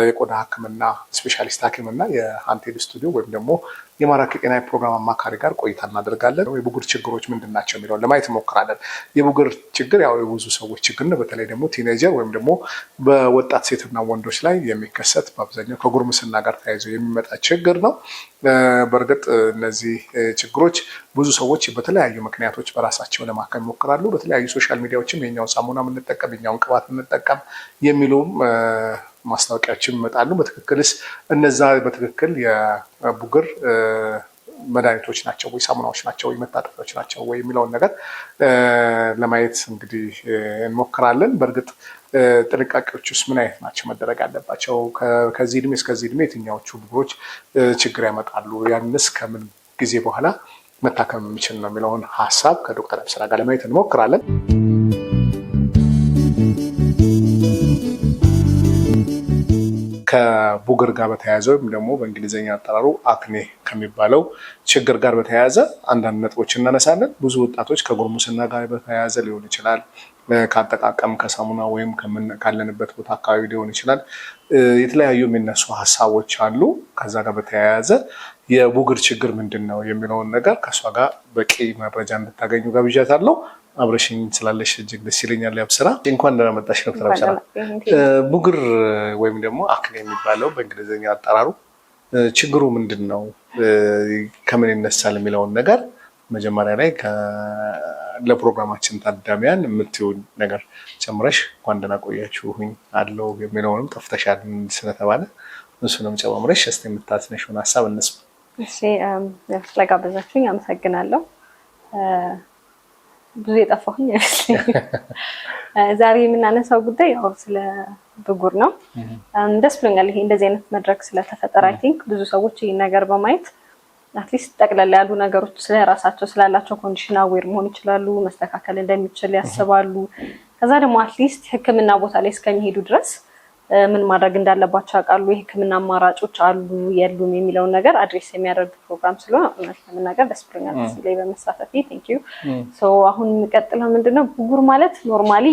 የቆዳ ህክምና ስፔሻሊስት ሐኪምና የአንቴል ስቱዲዮ ወይም ደግሞ የማራኪ ጤና ፕሮግራም አማካሪ ጋር ቆይታ እናደርጋለን። የብጉር ችግሮች ምንድናቸው የሚለውን ለማየት እንሞክራለን። የብጉር ችግር ያው የብዙ ሰዎች ችግር ነው። በተለይ ደግሞ ቲኔጀር ወይም ደግሞ በወጣት ሴትና ወንዶች ላይ የሚከሰት በአብዛኛው ከጉርምስና ጋር ተያይዞ የሚመጣ ችግር ነው። በእርግጥ እነዚህ ችግሮች ብዙ ሰዎች በተለያዩ ምክንያቶች በራሳቸው ለማከም ይሞክራሉ። በተለያዩ ሶሻል ሚዲያዎችም የኛውን ሳሙና የምንጠቀም የኛውን ቅባት የምንጠቀም የሚሉም ማስታወቂያዎችም ይመጣሉ። በትክክልስ እነዛ በትክክል የብጉር መድኃኒቶች ናቸው ወይ ሳሙናዎች ናቸው ወይ መታጠቢያዎች ናቸው ወይ የሚለውን ነገር ለማየት እንግዲህ እንሞክራለን። በእርግጥ ጥንቃቄዎችስ ምን አይነት ናቸው መደረግ ያለባቸው? ከዚህ እድሜ እስከዚህ እድሜ የትኛዎቹ ብጉሮች ችግር ያመጣሉ? ያንስ ከምን ጊዜ በኋላ መታከም የሚችል ነው የሚለውን ሀሳብ ከዶክተር አብስራ ጋር ለማየት እንሞክራለን። ከብጉር ጋር በተያያዘ ወይም ደግሞ በእንግሊዝኛ አጠራሩ አክኔ ከሚባለው ችግር ጋር በተያያዘ አንዳንድ ነጥቦች እናነሳለን። ብዙ ወጣቶች ከጉርምስና ጋር በተያያዘ ሊሆን ይችላል፣ ከአጠቃቀም ከሳሙና ወይም ካለንበት ቦታ አካባቢ ሊሆን ይችላል። የተለያዩ የሚነሱ ሀሳቦች አሉ። ከዛ ጋር በተያያዘ የብጉር ችግር ምንድን ነው የሚለውን ነገር ከእሷ ጋር በቂ መረጃ እንድታገኙ ጋብዣታለሁ። አብረሽኝ ስላለሽ እጅግ ደስ ይለኛል። አብስራ እንኳን ደህና መጣሽ ዶክተር አብስራ። ብጉር ወይም ደግሞ አክኔ የሚባለው በእንግሊዝኛ አጠራሩ ችግሩ ምንድን ነው፣ ከምን ይነሳል የሚለውን ነገር መጀመሪያ ላይ ለፕሮግራማችን ታዳሚያን የምትይውን ነገር ጨምረሽ እንኳን ደህና ቆያችሁኝ አለው የሚለውንም ጠፍተሻል ስለተባለ እሱንም ጨምረሽ እስቲ የምታስነሽውን ሀሳብ እንስማ። እሺ፣ ስለጋበዛችሁኝ አመሰግናለሁ። ብዙ የጠፋሁኝ አይመስለኝም። ዛሬ የምናነሳው ጉዳይ ያው ስለ ብጉር ነው። ደስ ብሎኛል ይሄ እንደዚህ አይነት መድረክ ስለተፈጠረ። አይ ቲንክ ብዙ ሰዎች ይሄን ነገር በማየት አትሊስት ጠቅላላ ያሉ ነገሮች ስለራሳቸው ስላላቸው ኮንዲሽን አዌር መሆን ይችላሉ፣ መስተካከል እንደሚችል ያስባሉ። ከዛ ደግሞ አትሊስት ሕክምና ቦታ ላይ እስከሚሄዱ ድረስ ምን ማድረግ እንዳለባቸው ያውቃሉ። የሕክምና አማራጮች አሉ የሉም የሚለውን ነገር አድሬስ የሚያደርግ ፕሮግራም ስለሆነ እውነት ለመናገር ደስ ብሎኛል እዚህ ላይ በመሳተፌ። ቴንክ ዩ። ሶ አሁን የሚቀጥለው ምንድነው ብጉር ማለት ኖርማሊ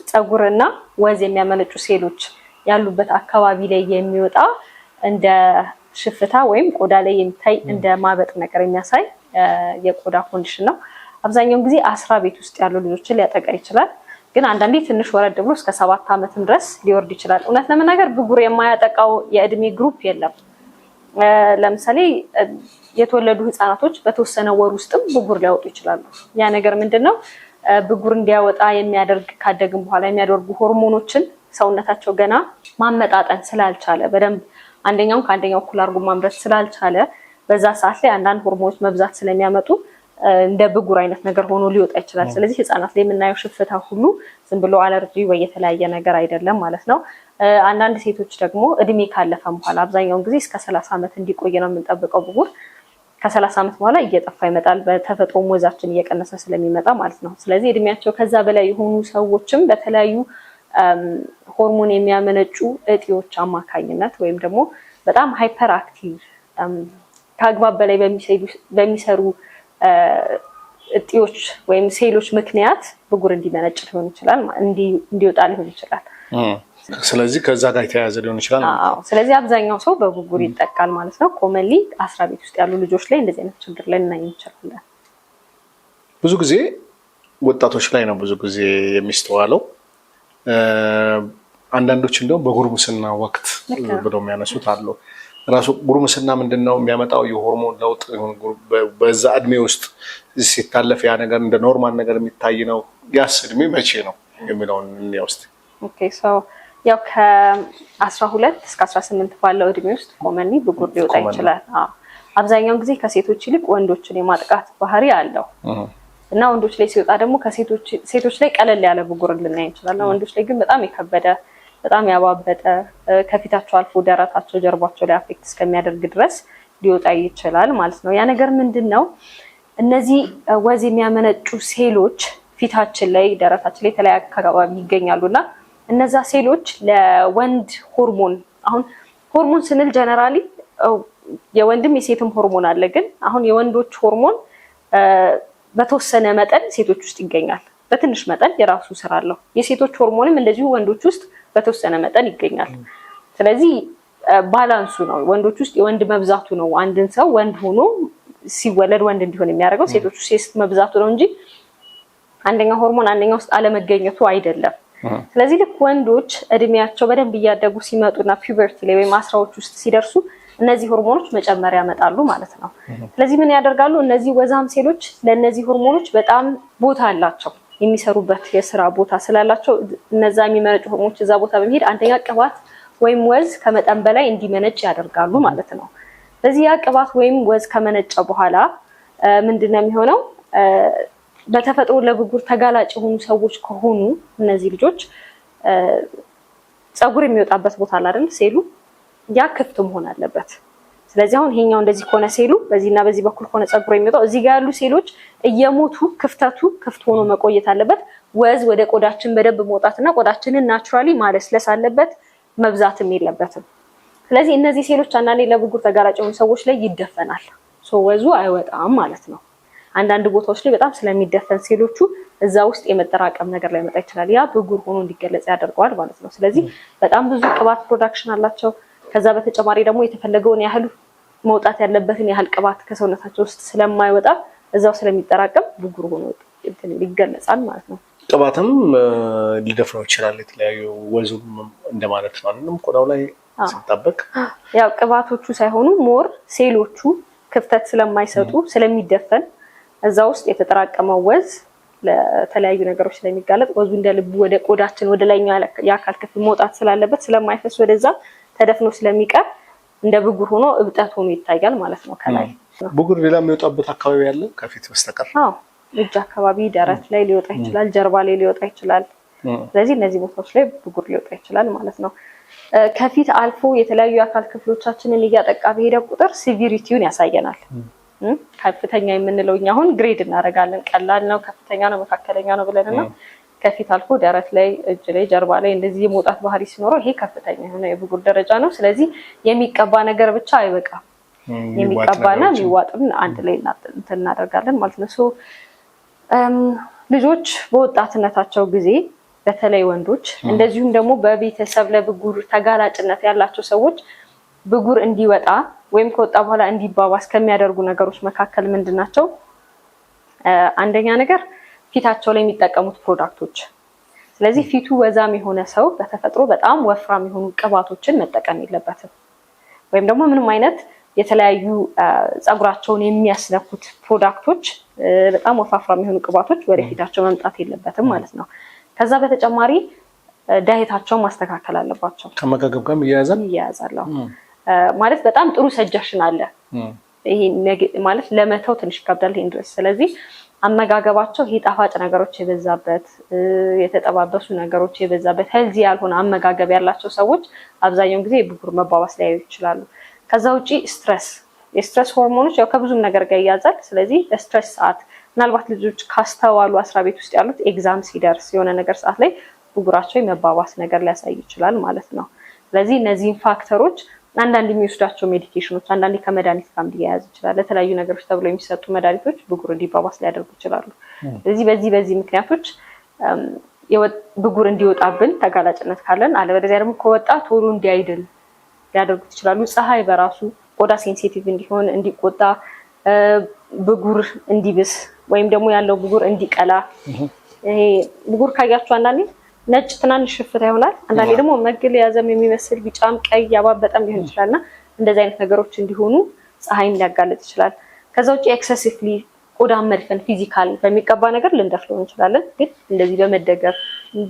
የፀጉርና ወዝ የሚያመነጩ ሴሎች ያሉበት አካባቢ ላይ የሚወጣ እንደ ሽፍታ ወይም ቆዳ ላይ የሚታይ እንደ ማበጥ ነገር የሚያሳይ የቆዳ ኮንዲሽን ነው። አብዛኛውን ጊዜ አስራ ቤት ውስጥ ያሉ ልጆችን ሊያጠቃ ይችላል። ግን አንዳንዴ ትንሽ ወረድ ብሎ እስከ 7 ዓመትም ድረስ ሊወርድ ይችላል። እውነት ለመናገር ብጉር የማያጠቃው የእድሜ ግሩፕ የለም። ለምሳሌ የተወለዱ ህፃናቶች በተወሰነ ወር ውስጥም ብጉር ሊያወጡ ይችላሉ። ያ ነገር ምንድነው? ብጉር እንዲያወጣ የሚያደርግ ካደግም በኋላ የሚያደርጉ ሆርሞኖችን ሰውነታቸው ገና ማመጣጠን ስላልቻለ በደንብ አንደኛውን ከአንደኛው እኩል አድርጎ ማምረት ስላልቻለ በዛ ሰዓት ላይ አንዳንድ ሆርሞኖች መብዛት ስለሚያመጡ እንደ ብጉር አይነት ነገር ሆኖ ሊወጣ ይችላል። ስለዚህ ህፃናት ላይ የምናየው ሽፍታ ሁሉ ዝም ብሎ አለርጂ ወይ የተለያየ ነገር አይደለም ማለት ነው። አንዳንድ ሴቶች ደግሞ እድሜ ካለፈም በኋላ አብዛኛውን ጊዜ እስከ 30 ዓመት እንዲቆይ ነው የምንጠብቀው ብጉር። ከ30 ዓመት በኋላ እየጠፋ ይመጣል፣ በተፈጥሮ ወዛችን እየቀነሰ ስለሚመጣ ማለት ነው። ስለዚህ እድሜያቸው ከዛ በላይ የሆኑ ሰዎችም በተለያዩ ሆርሞን የሚያመነጩ እጢዎች አማካኝነት ወይም ደግሞ በጣም ሃይፐር አክቲቭ ከአግባብ በላይ በሚሰሩ እጢዎች ወይም ሴሎች ምክንያት ብጉር እንዲመነጭ ሊሆን ይችላል፣ እንዲወጣ ሊሆን ይችላል። ስለዚህ ከዛ ጋር የተያያዘ ሊሆን ይችላል። አዎ፣ ስለዚህ አብዛኛው ሰው በብጉር ይጠቃል ማለት ነው። ኮመንሊ 10 ቤት ውስጥ ያሉ ልጆች ላይ እንደዚህ አይነት ችግር ላይ ልናይ እንችላለን። ብዙ ጊዜ ወጣቶች ላይ ነው ብዙ ጊዜ የሚስተዋለው። አንዳንዶች እንደውም በጉርምስና ወቅት ብለው የሚያነሱት አሉ። ራሱ ጉርምስና ምንድነው የሚያመጣው? የሆርሞን ለውጥ በዛ እድሜ ውስጥ ሲታለፍ ያ ነገር እንደ ኖርማል ነገር የሚታይ ነው። ያስ እድሜ መቼ ነው የሚለውን እንያውስት። ኦኬ ሶ ያው ከ12 እስከ 18 ባለው እድሜ ውስጥ ኮመንሊ ብጉር ሊወጣ ይችላል። አብዛኛውን ጊዜ ከሴቶች ይልቅ ወንዶችን የማጥቃት ባህሪ አለው እና ወንዶች ላይ ሲወጣ ደግሞ ሴቶች ላይ ቀለል ያለ ብጉር ልናይ እንችላለን። ወንዶች ላይ ግን በጣም የከበደ በጣም ያባበጠ ከፊታቸው አልፎ ደረታቸው ጀርባቸው ላይ አፌክት እስከሚያደርግ ድረስ ሊወጣ ይችላል ማለት ነው። ያ ነገር ምንድነው? እነዚህ ወዝ የሚያመነጩ ሴሎች ፊታችን ላይ ደረታችን ላይ የተለያየ አካባቢ ይገኛሉና እነዛ ሴሎች ለወንድ ሆርሞን አሁን ሆርሞን ስንል ጀነራሊ የወንድም የሴትም ሆርሞን አለ። ግን አሁን የወንዶች ሆርሞን በተወሰነ መጠን ሴቶች ውስጥ ይገኛል። በትንሽ መጠን የራሱ ስራ አለው። የሴቶች ሆርሞንም እንደዚሁ ወንዶች ውስጥ በተወሰነ መጠን ይገኛል። ስለዚህ ባላንሱ ነው ወንዶች ውስጥ የወንድ መብዛቱ ነው አንድን ሰው ወንድ ሆኖ ሲወለድ ወንድ እንዲሆን የሚያደርገው። ሴቶች ውስጥ ሴት መብዛቱ ነው እንጂ አንደኛው ሆርሞን አንደኛው ውስጥ አለመገኘቱ አይደለም። ስለዚህ ልክ ወንዶች እድሜያቸው በደንብ እያደጉ ሲመጡና ፒዩበርቲ ላይ ወይም አስራዎች ውስጥ ሲደርሱ እነዚህ ሆርሞኖች መጨመር ያመጣሉ ማለት ነው። ስለዚህ ምን ያደርጋሉ? እነዚህ ወዛም ሴሎች ለእነዚህ ሆርሞኖች በጣም ቦታ አላቸው። የሚሰሩበት የስራ ቦታ ስላላቸው እነዛ የሚመነጩ ሆርሞኖች እዛ ቦታ በመሄድ አንደኛ ቅባት ወይም ወዝ ከመጠን በላይ እንዲመነጭ ያደርጋሉ ማለት ነው። ስለዚህ ያ ቅባት ወይም ወዝ ከመነጨ በኋላ ምንድነው የሚሆነው? በተፈጥሮ ለብጉር ተጋላጭ የሆኑ ሰዎች ከሆኑ እነዚህ ልጆች ፀጉር የሚወጣበት ቦታ አለ አይደል? ሴሉ ያ ክፍት መሆን አለበት። ስለዚህ አሁን ይሄኛው እንደዚህ ከሆነ ሴሉ በዚህና በዚህ በኩል ከሆነ ፀጉር የሚወጣው እዚህ ጋር ያሉ ሴሎች እየሞቱ ክፍተቱ ክፍት ሆኖ መቆየት አለበት። ወዝ ወደ ቆዳችን በደንብ መውጣትና ቆዳችንን ናቹራሊ ማለስለስ አለበት፣ መብዛትም የለበትም። ስለዚህ እነዚህ ሴሎች አንዳንዴ ለብጉር ተጋላጭ የሆኑ ሰዎች ላይ ይደፈናል። ወዙ አይወጣም ማለት ነው። አንዳንድ ቦታዎች ላይ በጣም ስለሚደፈን ሴሎቹ እዛ ውስጥ የመጠራቀም ነገር ላይ መጣ ይችላል። ያ ብጉር ሆኖ እንዲገለጽ ያደርገዋል ማለት ነው። ስለዚህ በጣም ብዙ ቅባት ፕሮዳክሽን አላቸው። ከዛ በተጨማሪ ደግሞ የተፈለገውን ያህል መውጣት ያለበትን ያህል ቅባት ከሰውነታቸው ውስጥ ስለማይወጣ እዛው ስለሚጠራቀም ብጉር ሆኖ ይገለጻል ማለት ነው። ቅባትም ሊደፍነው ይችላል። የተለያዩ ወዙም እንደማለት ነው አይደለም? ቆዳው ላይ ሲጣበቅ ያው ቅባቶቹ ሳይሆኑ ሞር ሴሎቹ ክፍተት ስለማይሰጡ ስለሚደፈን እዛ ውስጥ የተጠራቀመው ወዝ ለተለያዩ ነገሮች ስለሚጋለጥ ወዙ እንደ ልቡ ወደ ቆዳችን ወደ ላይኛው የአካል ክፍል መውጣት ስላለበት ስለማይፈስ ወደዛ ተደፍኖ ስለሚቀር እንደ ብጉር ሆኖ እብጠት ሆኖ ይታያል ማለት ነው። ከላይ ብጉር ሌላ የሚወጣበት አካባቢ ያለ ከፊት በስተቀር? አዎ፣ እጅ አካባቢ፣ ደረት ላይ ሊወጣ ይችላል፣ ጀርባ ላይ ሊወጣ ይችላል። ስለዚህ እነዚህ ቦታዎች ላይ ብጉር ሊወጣ ይችላል ማለት ነው። ከፊት አልፎ የተለያዩ የአካል ክፍሎቻችንን እያጠቃ በሄደ ቁጥር ሲቪሪቲውን ያሳየናል። ከፍተኛ የምንለው እኛ አሁን ግሬድ እናደርጋለን። ቀላል ነው፣ ከፍተኛ ነው፣ መካከለኛ ነው ብለንና ከፊት አልፎ ደረት ላይ፣ እጅ ላይ፣ ጀርባ ላይ እንደዚህ የመውጣት ባህሪ ሲኖረው ይሄ ከፍተኛ የሆነ የብጉር ደረጃ ነው። ስለዚህ የሚቀባ ነገር ብቻ አይበቃም። የሚቀባና የሚዋጥም አንድ ላይ እናደርጋለን ማለት ነው። ልጆች በወጣትነታቸው ጊዜ በተለይ ወንዶች እንደዚሁም ደግሞ በቤተሰብ ለብጉር ተጋላጭነት ያላቸው ሰዎች ብጉር እንዲወጣ ወይም ከወጣ በኋላ እንዲባባስ ከሚያደርጉ ነገሮች መካከል ምንድናቸው? አንደኛ ነገር ፊታቸው ላይ የሚጠቀሙት ፕሮዳክቶች። ስለዚህ ፊቱ ወዛም የሆነ ሰው በተፈጥሮ በጣም ወፍራም የሆኑ ቅባቶችን መጠቀም የለበትም። ወይም ደግሞ ምንም አይነት የተለያዩ ፀጉራቸውን የሚያስነኩት ፕሮዳክቶች፣ በጣም ወፋፍራም የሆኑ ቅባቶች ወደ ፊታቸው መምጣት የለበትም ማለት ነው። ከዛ በተጨማሪ ዳይታቸውን ማስተካከል አለባቸው። ከመጋገብ ጋር ይያያዛል ማለት በጣም ጥሩ ሰጀሽን አለ። ይሄ ማለት ለመተው ትንሽ ይከብዳል ይሄን ድረስ። ስለዚህ አመጋገባቸው ይሄ ጣፋጭ ነገሮች የበዛበት፣ የተጠባበሱ ነገሮች የበዛበት ሄልዚ ያልሆነ አመጋገብ ያላቸው ሰዎች አብዛኛውን ጊዜ የብጉር መባባስ ላይ ይችላሉ። ከዛ ውጪ የስትረስ ሆርሞኖች ያው ከብዙም ነገር ጋር ይያዛል። ስለዚህ በስትረስ ሰዓት ምናልባት ልጆች ካስተዋሉ 10 ቤት ውስጥ ያሉት ኤግዛም ሲደርስ የሆነ ነገር ሰዓት ላይ ብጉራቸው የመባባስ ነገር ሊያሳይ ይችላል ማለት ነው። ስለዚህ እነዚህን ፋክተሮች አንዳንድ የሚወስዳቸው ሜዲኬሽኖች አንዳንድ ከመድኃኒት ጋር ሊያያዝ ይችላል። ለተለያዩ ነገሮች ተብሎ የሚሰጡ መድኃኒቶች ብጉር እንዲባባስ ሊያደርጉ ይችላሉ። ስለዚህ በዚህ ምክንያቶች ብጉር እንዲወጣብን ተጋላጭነት ካለን፣ አለበለዚያ ደግሞ ከወጣ ቶሎ እንዲያይድል ሊያደርጉት ይችላሉ። ፀሐይ በራሱ ቆዳ ሴንሲቲቭ እንዲሆን፣ እንዲቆጣ፣ ብጉር እንዲብስ ወይም ደግሞ ያለው ብጉር እንዲቀላ። ይሄ ብጉር ካያችሁ አንዳንዴ ነጭ ትናንሽ ሽፍታ ይሆናል። አንዳንዴ ደግሞ መግል ያዘም የሚመስል ቢጫም ቀይ ያባበጠም ሊሆን ይችላልና እንደዚህ አይነት ነገሮች እንዲሆኑ ፀሐይን ሊያጋልጥ ይችላል። ከዛ ውጪ ኤክሰሲቭሊ ቆዳ መድፈን ፊዚካል በሚቀባ ነገር ልንደፍለው እንችላለን። ግን እንደዚህ በመደገፍ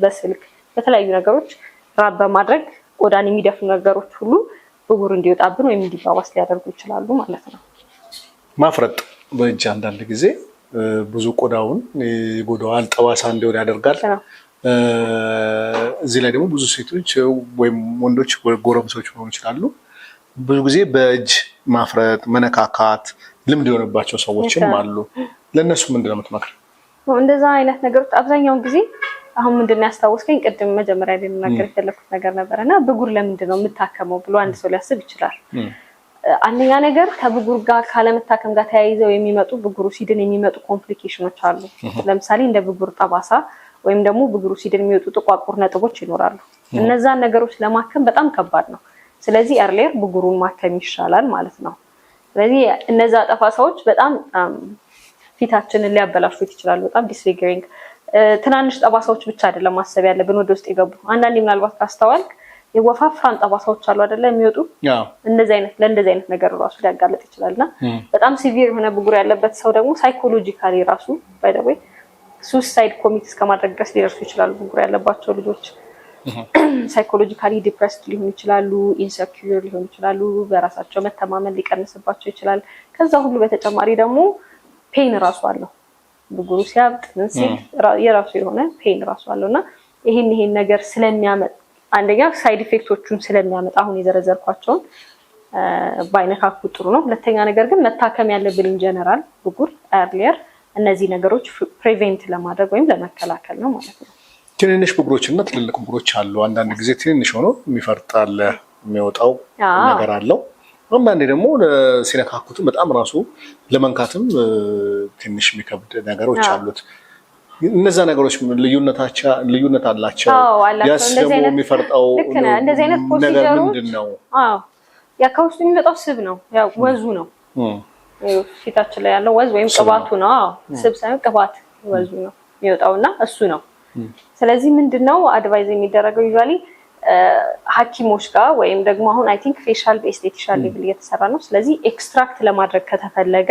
በስልክ በተለያዩ ነገሮች ራብ በማድረግ ቆዳን የሚደፍኑ ነገሮች ሁሉ ብጉር እንዲወጣብን ወይም እንዲባባስ ሊያደርጉ ይችላሉ ማለት ነው። ማፍረጥ በእጅ አንዳንድ ጊዜ ብዙ ቆዳውን ይጎዳዋል፣ ጠባሳ እንዲሆን ያደርጋል። እዚህ ላይ ደግሞ ብዙ ሴቶች ወይም ወንዶች ጎረምሶች ሊሆኑ ይችላሉ። ብዙ ጊዜ በእጅ ማፍረጥ መነካካት ልምድ የሆነባቸው ሰዎችም አሉ። ለእነሱ ምንድን ነው የምትመክረው? እንደዛ አይነት ነገሮች አብዛኛውን ጊዜ አሁን ምንድን ነው ያስታወስከኝ፣ ቅድም መጀመሪያ ላይ ልናገር የፈለኩት ነገር ነበረና ብጉር ለምንድን ነው የምታከመው ብሎ አንድ ሰው ሊያስብ ይችላል። አንደኛ ነገር ከብጉር ጋር ካለመታከም ጋር ተያይዘው የሚመጡ ብጉሩ ሲድን የሚመጡ ኮምፕሊኬሽኖች አሉ። ለምሳሌ እንደ ብጉር ጠባሳ ወይም ደግሞ ብጉሩ ሲድን የሚወጡ ጥቋቁር ነጥቦች ይኖራሉ። እነዛን ነገሮች ለማከም በጣም ከባድ ነው። ስለዚህ ኤርሊየር ብጉሩን ማከም ይሻላል ማለት ነው። ስለዚህ እነዛ ጠባሳዎች በጣም ፊታችንን ሊያበላሹት ይችላሉ። በጣም ዲስፊገሪንግ ትናንሽ ጠባሳዎች ብቻ አይደለም ማሰብ ያለብን ወደ ውስጥ የገቡ አንዳንዴ ምናልባት ካስተዋልክ የወፋፍራን ጠባሳዎች አሉ አይደለ የሚወጡ እንደዚህ አይነት ነገር ራሱ ሊያጋለጥ ይችላልና በጣም ሲቪር የሆነ ብጉር ያለበት ሰው ደግሞ ሳይኮሎጂካሊ ራሱ ባይደወይ ሱሳይድ ኮሚት እስከማድረግ ድረስ ሊደርሱ ይችላሉ። ብጉር ያለባቸው ልጆች ሳይኮሎጂካሊ ዲፕሬስድ ሊሆኑ ይችላሉ፣ ኢንሰኪዩር ሊሆኑ ይችላሉ፣ በራሳቸው መተማመን ሊቀንስባቸው ይችላል። ከዛ ሁሉ በተጨማሪ ደግሞ ፔን ራሱ አለው። ብጉሩ ሲያብጥ ምን ሲል የራሱ የሆነ ፔን ራሱ አለውና ይሄን ነገር ስለሚያመጣ አንደኛ ሳይድ ኢፌክቶቹን ስለሚያመጣ አሁን የዘረዘርኳቸውን ባይነካኩ ጥሩ ነው። ሁለተኛ ነገር ግን መታከም ያለብን ኢን ጀነራል ብጉር ኤርሊየር እነዚህ ነገሮች ፕሪቬንት ለማድረግ ወይም ለመከላከል ነው ማለት ነው። ትንንሽ ብጉሮች እና ትልልቅ ብጉሮች አሉ። አንዳንድ ጊዜ ትንንሽ ሆኖ የሚፈርጣል የሚወጣው ነገር አለው። አንዳንዴ ደግሞ ሲነካኩት በጣም ራሱ ለመንካትም ትንሽ የሚከብድ ነገሮች አሉት። እነዛ ነገሮች ልዩነት አላቸው። ያስ ደግሞ የሚፈርጣው ነገር ምንድነው? ያ ከውስጡ የሚመጣው ስብ ነው፣ ያው ወዙ ነው። ፊታችን ላይ ያለው ወዝ ወይም ቅባቱ ነው። ስብ ሳይሆን ቅባት ወዙ ነው የሚወጣውና እሱ ነው። ስለዚህ ምንድነው አድቫይዝ የሚደረገው ዩዛሊ ሐኪሞች ጋር ወይም ደግሞ አሁን አይ ቲንክ ፌሻል በኤስቴቲሻል ሌቭል እየተሰራ ነው። ስለዚህ ኤክስትራክት ለማድረግ ከተፈለገ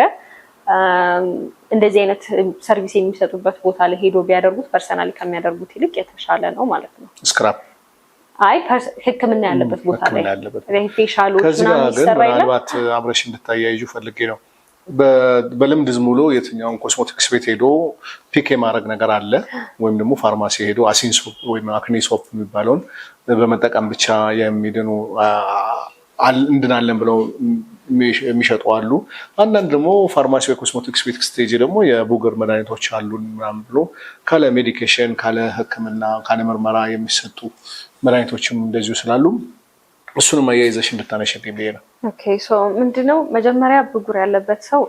እንደዚህ አይነት ሰርቪስ የሚሰጡበት ቦታ ላይ ሄዶ ቢያደርጉት ፐርሰናሊ ከሚያደርጉት ይልቅ የተሻለ ነው ማለት ነው። ስክራፕ ሕክምና ያለበት ቦታ ላይ ፌሻሎች ምናምን ይሰራ ይላል። ምናልባት አብረሽ እንድታያይዙ ፈልጌ ነው። በልምድ ዝም ብሎ የትኛውን ኮስሞቲክስ ቤት ሄዶ ፒክ የማድረግ ነገር አለ፣ ወይም ደግሞ ፋርማሲ ሄዶ አሲን ሶፕ ወይም አክኒ ሶፕ የሚባለውን በመጠቀም ብቻ የሚድኑ እንድናለን ብለው የሚሸጡ አሉ። አንዳንድ ደግሞ ፋርማሲ ወይ ኮስሞቲክስ ቤት ስቴጅ ደግሞ የቡግር መድኃኒቶች አሉን ምናምን ብሎ ካለ ሜዲኬሽን ካለ ሕክምና ካለ ምርመራ የሚሰጡ መድኃኒቶችም እንደዚሁ ስላሉ እሱንም አያይዘሽ እንድታነሽልኝ ብዬ ነው። ኦኬ ሶ ምንድነው መጀመሪያ ብጉር ያለበት ሰው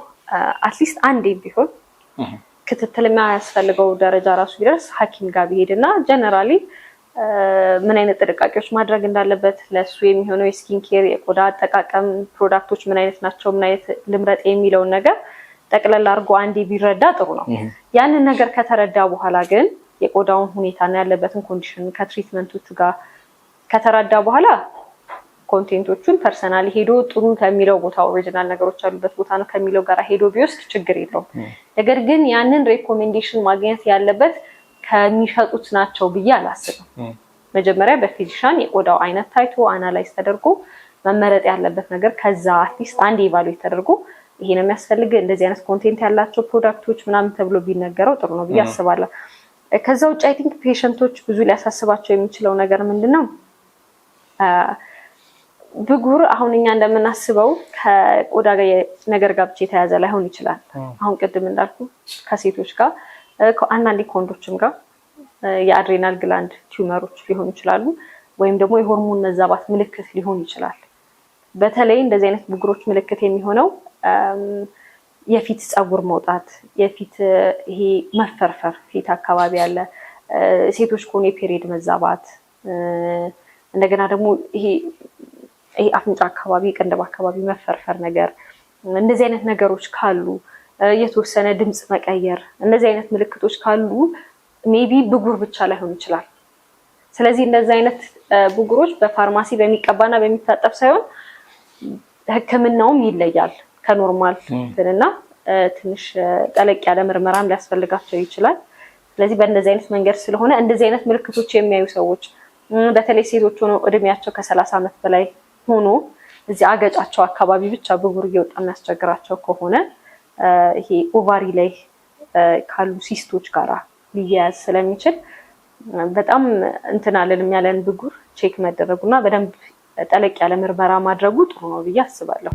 አትሊስት አንዴ ቢሆን ክትትል የሚያስፈልገው ደረጃ ራሱ ቢደርስ ሐኪም ጋር ቢሄድና ጀነራሊ ምን አይነት ጥንቃቄዎች ማድረግ እንዳለበት ለሱ የሚሆነው የስኪን ኬር የቆዳ አጠቃቀም ፕሮዳክቶች ምን አይነት ናቸው፣ ምን አይነት ልምረጥ የሚለውን ነገር ጠቅለል አድርጎ አንዴ ቢረዳ ጥሩ ነው። ያንን ነገር ከተረዳ በኋላ ግን የቆዳውን ሁኔታና ያለበትን ኮንዲሽን ከትሪትመንቶቹ ጋር ከተረዳ በኋላ ኮንቴንቶቹን ፐርሰናሊ ሄዶ ጥሩ ከሚለው ቦታ ኦሪጂናል ነገሮች ያሉበት ቦታ ነው ከሚለው ጋር ሄዶ ቢወስድ ችግር የለውም። ነገር ግን ያንን ሬኮሜንዴሽን ማግኘት ያለበት ከሚሸጡት ናቸው ብዬ አላስብም። መጀመሪያ በፊዚሻን የቆዳው አይነት ታይቶ አናላይዝ ተደርጎ መመረጥ ያለበት ነገር ከዛ አትሊስት አንድ ኢቫሉዌት ተደርጎ ይሄ ነው የሚያስፈልግ እንደዚህ አይነት ኮንቴንት ያላቸው ፕሮዳክቶች ምናምን ተብሎ ቢነገረው ጥሩ ነው ብዬ አስባለሁ። ከዛ ውጭ አይ ቲንክ ፔሸንቶች ብዙ ሊያሳስባቸው የሚችለው ነገር ምንድነው ብጉር አሁን እኛ እንደምናስበው ከቆዳ ጋር ነገር ጋር ብቻ የተያዘ ላይሆን ይችላል። አሁን ቅድም እንዳልኩ ከሴቶች ጋር አንዳንዴ ከወንዶችም ጋር የአድሬናል ግላንድ ቲዩመሮች ሊሆኑ ይችላሉ፣ ወይም ደግሞ የሆርሞን መዛባት ምልክት ሊሆን ይችላል። በተለይ እንደዚህ አይነት ብጉሮች ምልክት የሚሆነው የፊት ፀጉር መውጣት፣ የፊት ይሄ መፈርፈር ፊት አካባቢ ያለ ሴቶች ከሆነ የፔሪድ መዛባት፣ እንደገና ደግሞ ይሄ አፍንጫ አካባቢ ቅንድብ አካባቢ መፈርፈር ነገር እንደዚህ አይነት ነገሮች ካሉ የተወሰነ ድምጽ መቀየር እንደዚህ አይነት ምልክቶች ካሉ ሜቢ ብጉር ብቻ ላይሆን ይችላል። ስለዚህ እንደዚህ አይነት ብጉሮች በፋርማሲ በሚቀባና በሚታጠብ ሳይሆን ሕክምናውም ይለያል ከኖርማል እና ትንሽ ጠለቅ ያለ ምርመራም ሊያስፈልጋቸው ይችላል። ስለዚህ በእንደዚህ አይነት መንገድ ስለሆነ እንደዚህ አይነት ምልክቶች የሚያዩ ሰዎች በተለይ ሴቶች ሆነው እድሜያቸው ከ30 ዓመት በላይ ሆኖ እዚህ አገጫቸው አካባቢ ብቻ ብጉር እየወጣ የሚያስቸግራቸው ከሆነ ይሄ ኦቫሪ ላይ ካሉ ሲስቶች ጋራ ሊያያዝ ስለሚችል በጣም እንትን አለንም ያለን ብጉር ቼክ መደረጉና በደንብ ጠለቅ ያለ ምርመራ ማድረጉ ጥሩ ነው ብዬ አስባለሁ።